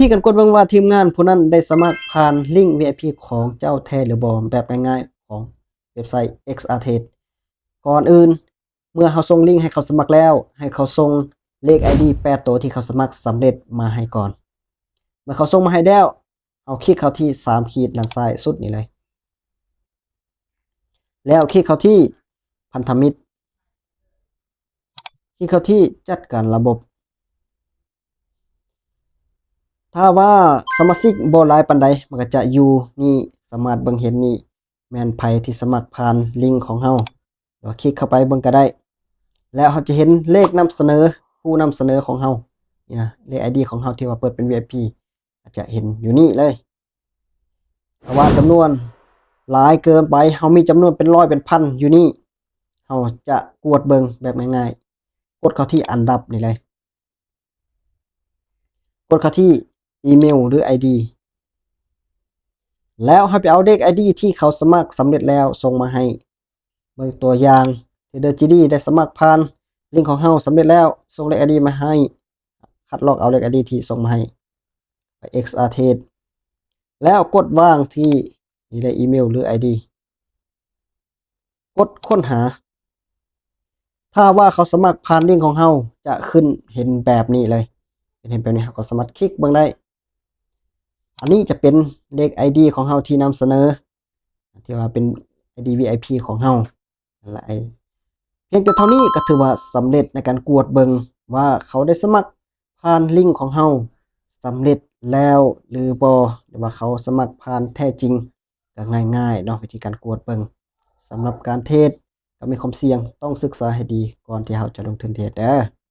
ธีการกดเบิ่งว่าทีมงานผู้นั้นได้สมัครผ่านลิงก์ VIP ของเจ้าแท้หรือบ่แบบง่ายๆของเว็บไซต์ XRTech ก่อนอื่นเมื่อเราส่งลิงก์ให้เขาสมัครแล้วให้เขาส่งเลข ID 8 ตัวที่เขาสมัครสำเร็จมาให้ก่อนเมื่อเขาส่งมาให้แล้วเอาคลิกเข้าที่3ขีดด้านซ้ายสุดนี่เลยแล้วคลิกเข้าที่พันธมิตรคลิกเข้าที่จัดการระบบถ้าว่าสมาชิกบ่หลายปานใดมันก็จะอยู่นี่สามารถเบิ่งเห็นนี่แม่นไผที่สมัครผ่านลิงก์ของเฮาเราคลิกเข้าไปเบิ่งก็ได้แล้วเราจะเห็นเลขนำเสนอผู้นำเสนอของเฮานี่นะเลข ID ของเฮาที่ว่าเปิดเป็น VIP อาจจะเห็นอยู่นี่เลยถ้าว่าจำนวนหลายเกินไปเฮามีจำนวนเป็นร้อยเป็นพันอยู่นี่เฮาจะกวดเบิ่งแบบง่ายๆกดเข้าที่อันดับนี่เลยกดเข้าที่อีเมลหรือ ID แล้วให้ไปเอาเลข ID ที่เขาสมัครสำเร็จแล้วส่งมาให้เบิ่งตัวอย่างที่เดอ GD ได้สมัครผ่านลิงก์ของเฮาสำเร็จแล้วส่งเลข ID มาให้คัดลอกเอาเลข ID ที่ส่งมาให้ไป XRTech แล้วกดวางที่นี่เลยอีเมลหรือ ID กดค้นหาถ้าว่าเขาสมัครผ่านลิงก์ของเฮาจะขึ้นเห็นแบบนี้เลยเห็นแบบนี้ก็สามารถคลิกเบิ่งได้อันนี้จะเป็นเลข ID ของเฮาที่นำเสนอที่ว่าเป็น ID VIP ของเฮาและเพียงแต่เท่านี้ก็ถือว่าสำเร็จในการกวดเบิงว่าเขาได้สมัครผ่านลิงก์ของเฮาสำเร็จแล้วหรือบ่หรือว่าเขาสมัครผ่านแท้จริงก็ง่ายๆเนาะวิธีการกวดเบิงสำหรับการเทรดก็มีความเสี่ยงต้องศึกษาให้ดีก่อนที่เราจะลงทุนเทรดเด้อ